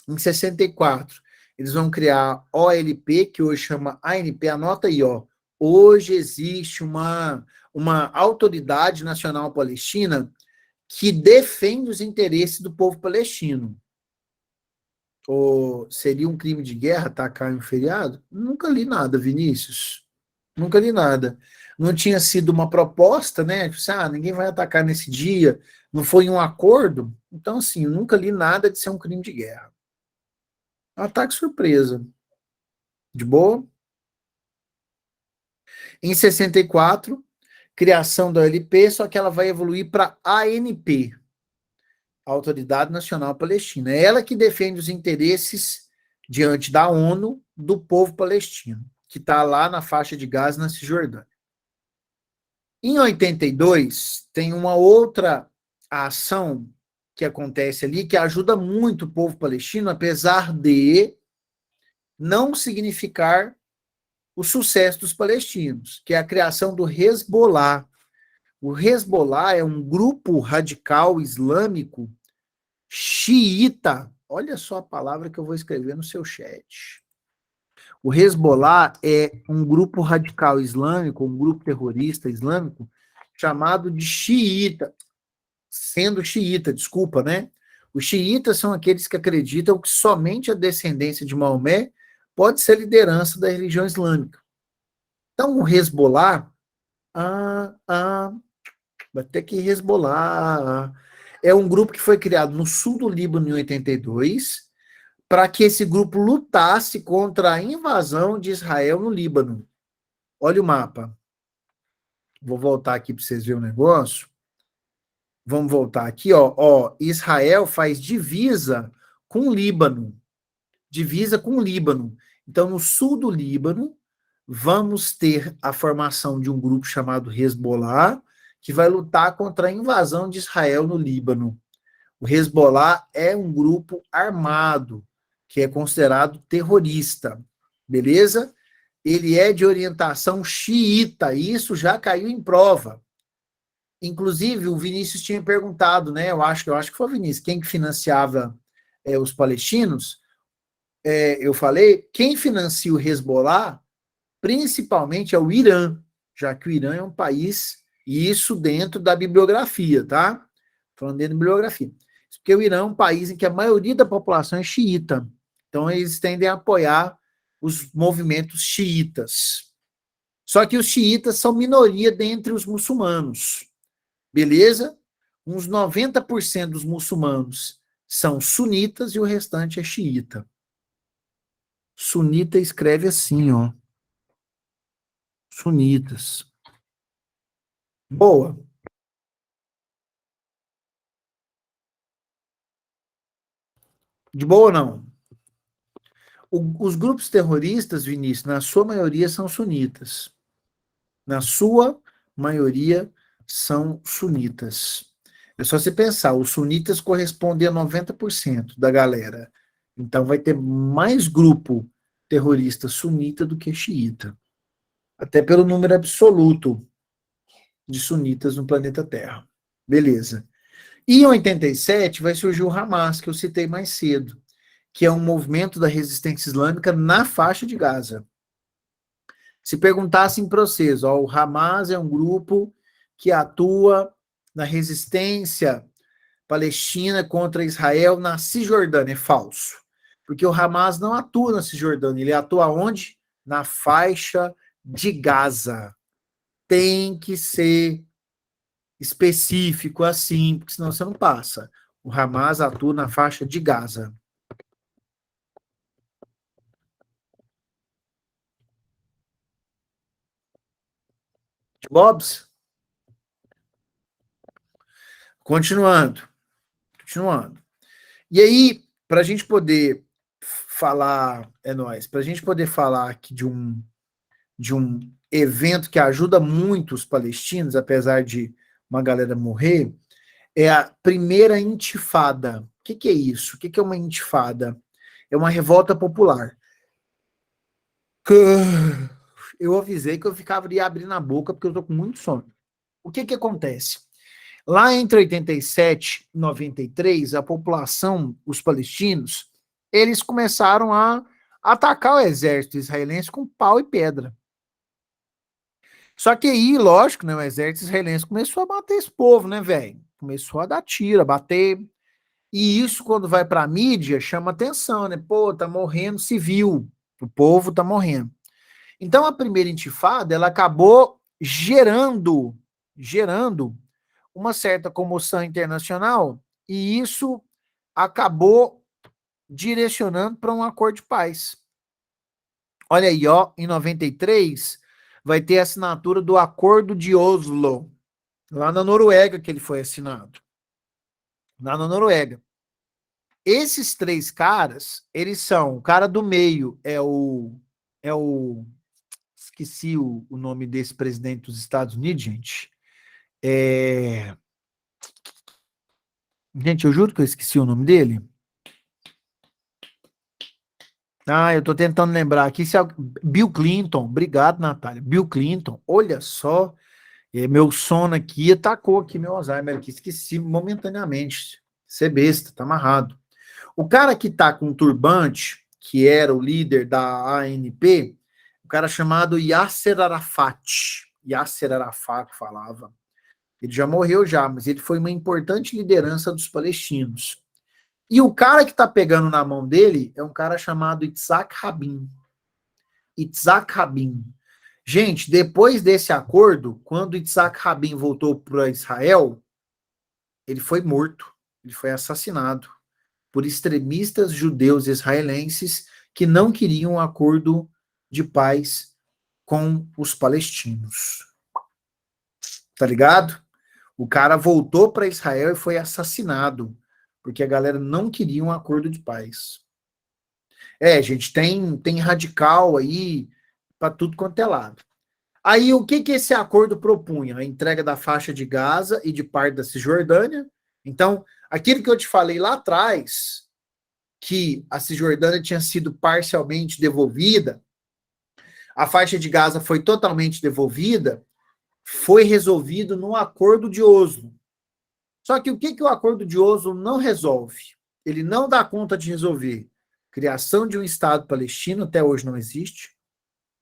Em 64, eles vão criar OLP, que hoje chama ANP. Anota aí, ó. Hoje existe uma autoridade nacional palestina que defende os interesses do povo palestino. Ou seria um crime de guerra atacar em um feriado? Nunca li nada, Vinícius. Nunca li nada. Não tinha sido uma proposta, né? Tipo assim, ninguém vai atacar nesse dia. Não foi um acordo. Então, assim, eu nunca li nada de ser um crime de guerra. Ataque surpresa. De boa? Em 64, criação da OLP, só que ela vai evoluir para ANP, Autoridade Nacional Palestina. É ela que defende os interesses diante da ONU do povo palestino, que está lá na faixa de Gaza, na Cisjordânia. Em 82, tem uma outra ação que acontece ali, que ajuda muito o povo palestino, apesar de não significar o sucesso dos palestinos, que é a criação do Hezbollah. O Hezbollah é um grupo radical islâmico xiita. Olha só a palavra que eu vou escrever no seu chat. O Hezbollah é um grupo radical islâmico, um grupo terrorista islâmico, chamado de xiita, sendo xiita, desculpa, né? Os xiitas são aqueles que acreditam que somente a descendência de Maomé pode ser liderança da religião islâmica. Então, o Hezbollah, vai ter que Hezbollah, é um grupo que foi criado no sul do Líbano em 82, para que esse grupo lutasse contra a invasão de Israel no Líbano. Olha o mapa. Vou voltar aqui para vocês verem o negócio. Vamos voltar aqui, ó. Israel faz divisa com o Líbano. Divisa com o Líbano. Então, no sul do Líbano, vamos ter a formação de um grupo chamado Hezbollah, que vai lutar contra a invasão de Israel no Líbano. O Hezbollah é um grupo armado, que é considerado terrorista, beleza? Ele é de orientação xiita, e isso já caiu em prova. Inclusive, o Vinícius tinha perguntado, né? Eu acho que foi o Vinícius, quem que financiava os palestinos? Eu falei, quem financia o Hezbollah, principalmente é o Irã, já que o Irã é um país, e isso dentro da bibliografia, tá? Falando dentro da bibliografia. Porque o Irã é um país em que a maioria da população é xiita. Então, eles tendem a apoiar os movimentos xiitas. Só que os xiitas são minoria dentre os muçulmanos. Beleza? Uns 90% dos muçulmanos são sunitas e o restante é xiita. Sunita escreve assim, ó. Sunitas. Boa. De boa ou não? Os grupos terroristas, Vinícius, na sua maioria são sunitas. Na sua maioria são sunitas. É só você pensar, os sunitas correspondem a 90% da galera. Então vai ter mais grupo terrorista sunita do que xiita. Até pelo número absoluto de sunitas no planeta Terra. Beleza. E em 87 vai surgir o Hamas, que eu citei mais cedo, que é um movimento da resistência islâmica na faixa de Gaza. Se perguntassem para vocês, ó, o Hamas é um grupo que atua na resistência palestina contra Israel na Cisjordânia, é falso. Porque o Hamas não atua na Cisjordânia, ele atua onde? Na faixa de Gaza. Tem que ser específico assim, porque senão você não passa. O Hamas atua na faixa de Gaza. Bobs? Continuando. E aí, para a gente poder falar, para a gente poder falar aqui de um evento que ajuda muito os palestinos, apesar de uma galera morrer, é a primeira intifada. O que é isso? O que é uma intifada? É uma revolta popular. Eu avisei que eu ia abrindo a boca porque eu tô com muito sono. O que acontece? Lá entre 87 e 93, a população, os palestinos, eles começaram a atacar o exército israelense com pau e pedra. Só que aí, lógico, né, o exército israelense começou a bater esse povo, né, velho? Começou a dar tiro, a bater. E isso, quando vai pra mídia, chama atenção, né? Pô, tá morrendo civil. O povo tá morrendo. Então, a primeira intifada, ela acabou gerando uma certa comoção internacional, e isso acabou direcionando para um acordo de paz. Olha aí, ó, em 93 vai ter a assinatura do Acordo de Oslo, lá na Noruega que ele foi assinado. Lá na Noruega. Esses três caras, eles são, o cara do meio esqueci o nome desse presidente dos Estados Unidos, gente. Gente, eu juro que eu esqueci o nome dele. Ah, eu tô tentando lembrar aqui. Bill Clinton, obrigado, Natália. Bill Clinton, olha só, meu sono aqui atacou aqui meu Alzheimer aqui, esqueci momentaneamente. Você é besta, tá amarrado. O cara que tá com turbante, que era o líder da ANP, o cara chamado Yasser Arafat. Yasser Arafat falava. Ele já morreu já, mas ele foi uma importante liderança dos palestinos. E o cara que está pegando na mão dele é um cara chamado Itzhak Rabin. Itzhak Rabin. Gente, depois desse acordo, quando Itzhak Rabin voltou para Israel, ele foi morto, ele foi assassinado por extremistas judeus israelenses que não queriam um acordo de paz com os palestinos. Tá ligado? O cara voltou para Israel e foi assassinado, porque a galera não queria um acordo de paz. Gente, tem radical aí para tudo quanto é lado. Aí, o que esse acordo propunha? A entrega da faixa de Gaza e de parte da Cisjordânia. Então, aquilo que eu te falei lá atrás, que a Cisjordânia tinha sido parcialmente devolvida, a faixa de Gaza foi totalmente devolvida, foi resolvido no Acordo de Oslo. Só que o que o Acordo de Oslo não resolve? Ele não dá conta de resolver criação de um Estado palestino, até hoje não existe.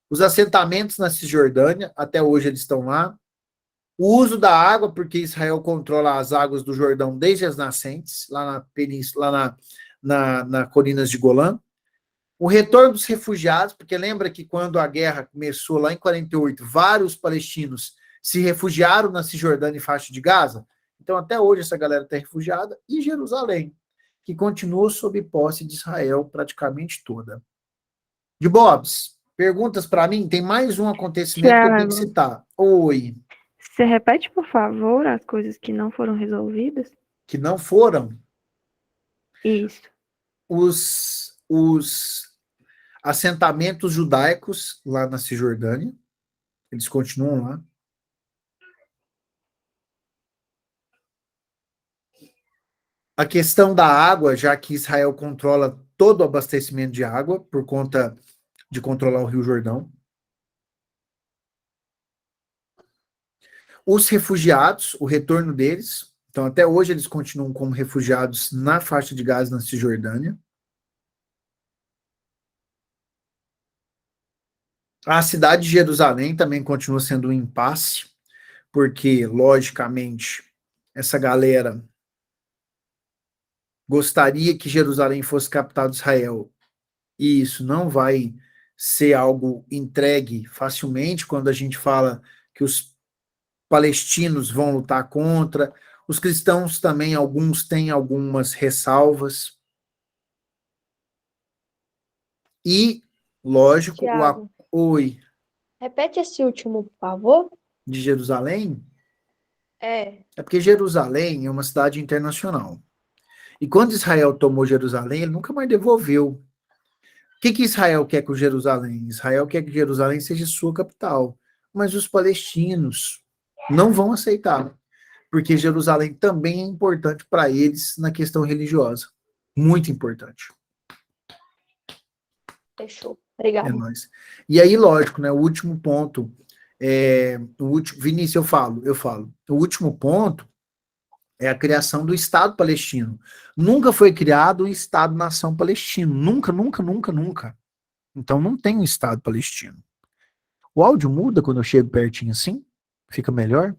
Os assentamentos na Cisjordânia, até hoje eles estão lá. O uso da água, porque Israel controla as águas do Jordão desde as nascentes, lá na península, lá na Colinas de Golã. O retorno dos refugiados, porque lembra que quando a guerra começou lá em 48, vários palestinos se refugiaram na Cisjordânia e faixa de Gaza. Então, até hoje, essa galera está refugiada. E Jerusalém, que continua sob posse de Israel praticamente toda. De Bobs, perguntas para mim? Tem mais um acontecimento que eu tenho que Tiago, citar. Oi. você repete, por favor, as coisas que não foram resolvidas? Que não foram Isso. os assentamentos judaicos lá na Cisjordânia. Eles continuam lá. A questão da água, já que Israel controla todo o abastecimento de água por conta de controlar o Rio Jordão. Os refugiados, o retorno deles. Então, até hoje, eles continuam como refugiados na faixa de Gaza, na Cisjordânia. A cidade de Jerusalém também continua sendo um impasse, porque, logicamente, essa galera gostaria que Jerusalém fosse capital de Israel, e isso não vai ser algo entregue facilmente quando a gente fala que os palestinos vão lutar contra, os cristãos também, alguns têm algumas ressalvas. E, lógico, Tiago, Oi, repete esse último, por favor. de Jerusalém, É. é porque Jerusalém é uma cidade internacional. E quando Israel tomou Jerusalém, ele nunca mais devolveu. O que Israel quer com Jerusalém? Israel quer que Jerusalém seja sua capital. Mas os palestinos não vão aceitar, porque Jerusalém também é importante para eles na questão religiosa. Muito importante. Fechou. É Obrigada. nóis. E aí, lógico, né? O último ponto. Vinícius, eu falo. O último ponto é a criação do Estado palestino. Nunca foi criado um Estado-nação palestino. Nunca, nunca, nunca, nunca. Então não tem um Estado palestino. O áudio muda quando eu chego pertinho assim? Fica melhor?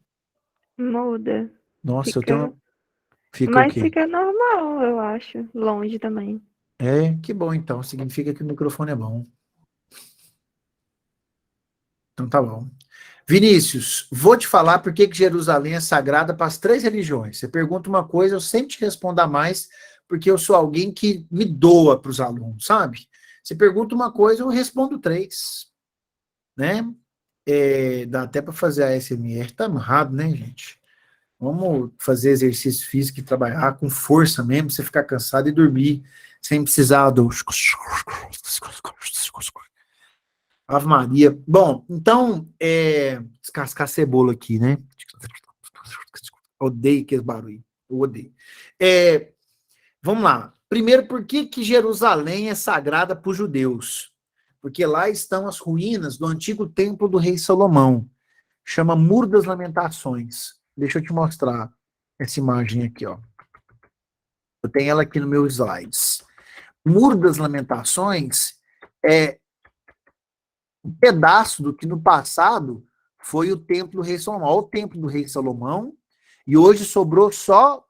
Muda. Nossa, eu tenho Fica. uma... Fica o Mas quê? fica normal, eu acho. Longe também. Que bom então. Significa que o microfone é bom. Então tá bom. Vinícius, vou te falar por que Jerusalém é sagrada para as três religiões. Você pergunta uma coisa, eu sempre te respondo a mais, porque eu sou alguém que me doa para os alunos, sabe? Você pergunta uma coisa, eu respondo três, né? Dá até para fazer a ASMR, tá amarrado, né, gente? Vamos fazer exercício físico e trabalhar com força mesmo, você ficar cansado e dormir, sem precisar do... Ave Maria. Bom, então, descascar cebola aqui, né? Odeio aquele barulho. Eu odeio. Vamos lá. Primeiro, por que que Jerusalém é sagrada para os judeus? Porque lá estão as ruínas do antigo templo do rei Salomão. Chama Muro das Lamentações. Deixa eu te mostrar essa imagem aqui, ó. Eu tenho ela aqui no meu slides. Muro das Lamentações é um pedaço do que no passado foi o templo do rei Salomão. Olha o templo do rei Salomão, e hoje sobrou só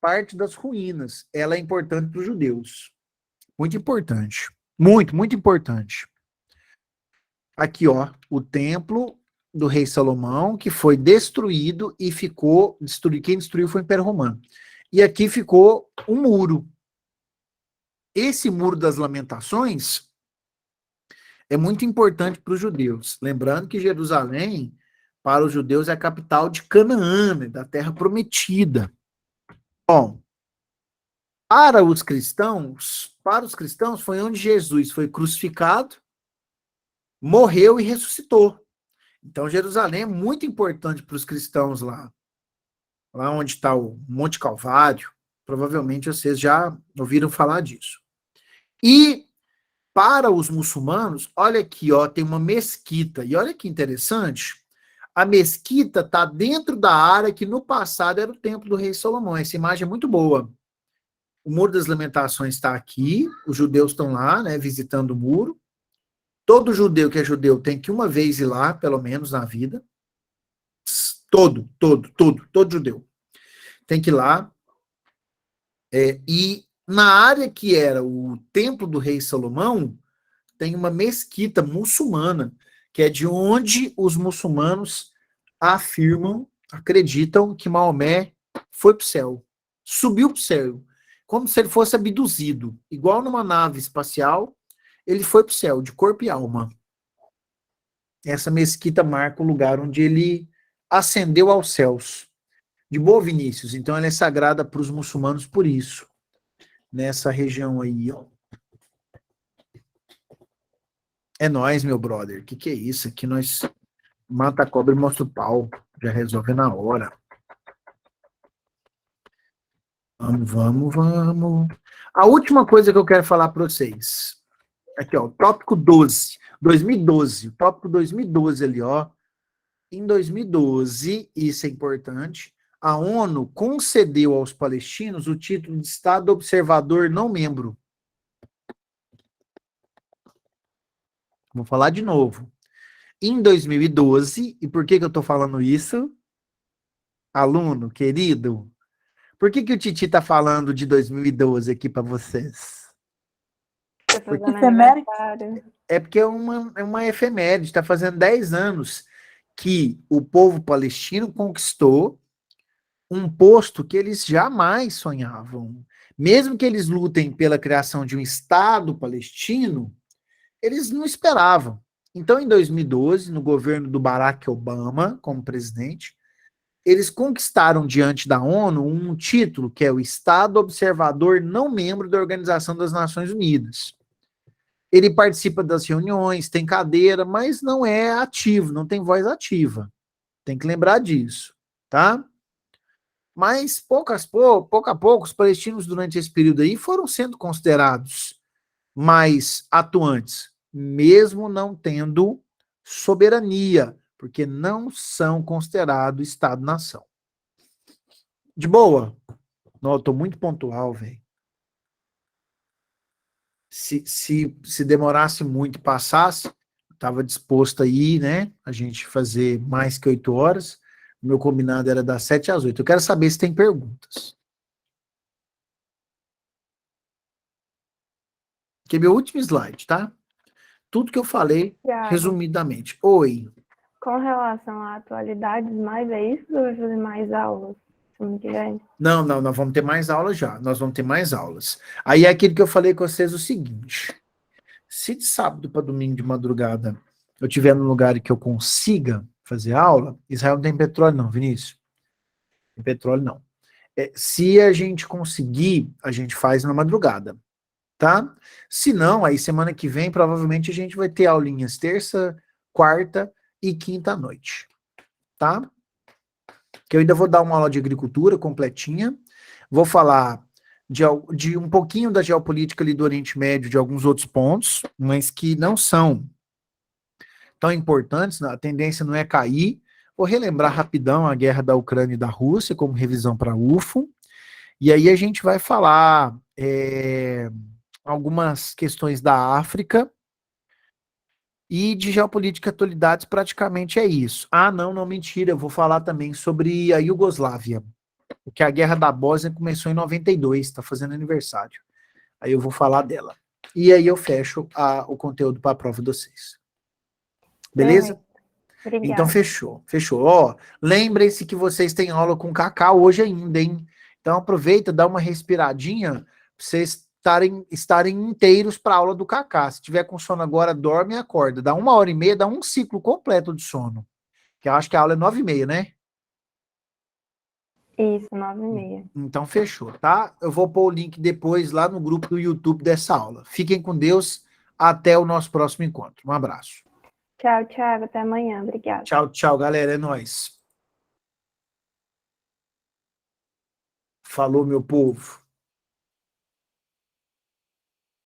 parte das ruínas. Ela é importante para os judeus. Muito importante. Muito, muito importante. Aqui, ó, o templo do rei Salomão, que foi destruído e ficou destruído. Quem destruiu foi o Império Romano. E aqui ficou um muro. Esse Muro das Lamentações é muito importante para os judeus. Lembrando que Jerusalém, para os judeus, é a capital de Canaã, né, da Terra Prometida. Bom, para os cristãos foi onde Jesus foi crucificado, morreu e ressuscitou. Então, Jerusalém é muito importante para os cristãos lá. Lá onde está o Monte Calvário. Provavelmente vocês já ouviram falar disso. E para os muçulmanos, olha aqui, ó, tem uma mesquita. E olha que interessante. A mesquita está dentro da área que no passado era o templo do rei Salomão. Essa imagem é muito boa. O Muro das Lamentações está aqui. Os judeus estão lá, né, visitando o muro. Todo judeu que é judeu tem que uma vez ir lá, pelo menos na vida. Todo judeu tem que ir lá. E na área que era o templo do rei Salomão, tem uma mesquita muçulmana, que é de onde os muçulmanos afirmam, acreditam que Maomé foi para o céu, subiu para o céu, como se ele fosse abduzido, igual numa nave espacial, ele foi para o céu, de corpo e alma. Essa mesquita marca o lugar onde ele ascendeu aos céus. De boa, Vinícius. Então ela é sagrada para os muçulmanos por isso. Nessa região aí, ó. É nóis, meu brother. Que é isso? Aqui nós mata a cobra e mostra o pau. Já resolve na hora. Vamos. A última coisa que eu quero falar para vocês. Aqui, ó. Tópico 12. 2012. O tópico 2012 ali, ó. Em 2012, isso é importante, a ONU concedeu aos palestinos o título de Estado observador não membro. Vou falar de novo. Em 2012, e por que eu estou falando isso? Aluno, querido, por que o Titi está falando de 2012 aqui para vocês? Porque é porque é uma efeméride, está fazendo 10 anos que o povo palestino conquistou um posto que eles jamais sonhavam. Mesmo que eles lutem pela criação de um Estado palestino, eles não esperavam. Então, em 2012, no governo do Barack Obama, como presidente, eles conquistaram diante da ONU um título que é o Estado Observador Não Membro da Organização das Nações Unidas. Ele participa das reuniões, tem cadeira, mas não é ativo, não tem voz ativa. Tem que lembrar disso, tá? Mas, pouco a pouco, os palestinos, durante esse período aí, foram sendo considerados mais atuantes, mesmo não tendo soberania, porque não são considerados Estado-nação. De boa? Não, eu tô muito pontual, velho. Se demorasse muito e passasse, estava disposto aí, né, a gente fazer mais que 8 horas. O meu combinado era das 7 às 8. Eu quero saber se tem perguntas. Aqui é meu último slide, tá? Tudo que eu falei, Thiago, resumidamente. Oi. com relação a atualidades, mais é isso ou vai fazer mais aulas? Semana que vem? Não, nós vamos ter mais aulas já. Nós vamos ter mais aulas. Aí é aquilo que eu falei com vocês o seguinte. Se de sábado para domingo de madrugada eu estiver num lugar que eu consiga fazer aula, Israel não tem petróleo não, Vinícius. Tem petróleo não. Se a gente conseguir, a gente faz na madrugada, tá? Se não, aí semana que vem provavelmente a gente vai ter aulinhas terça, quarta e quinta à noite, tá? Que eu ainda vou dar uma aula de agricultura completinha, vou falar de um pouquinho da geopolítica ali do Oriente Médio, de alguns outros pontos, mas que não são tão importantes, a tendência não é cair. Vou relembrar rapidão a guerra da Ucrânia e da Rússia, como revisão para a UFO, e aí a gente vai falar algumas questões da África, e de geopolítica e atualidades praticamente é isso. Ah, não, mentira, eu vou falar também sobre a Iugoslávia, porque a guerra da Bósnia começou em 92, está fazendo aniversário. Aí eu vou falar dela. E aí eu fecho o conteúdo para a prova de vocês. Beleza? Obrigada. Então fechou. Ó, lembrem-se que vocês têm aula com Cacau hoje ainda, hein? Então aproveita, dá uma respiradinha, pra vocês estarem inteiros para a aula do Cacá. Se tiver com sono agora, dorme e acorda. Dá 1h30, dá um ciclo completo de sono. Que eu acho que a aula é 9h30, né? Isso, 9h30. Então fechou, tá? Eu vou pôr o link depois lá no grupo do YouTube dessa aula. Fiquem com Deus. Até o nosso próximo encontro. Um abraço. Tchau, Thiago. Até amanhã. Obrigada. Tchau, galera. É nóis. Falou, meu povo.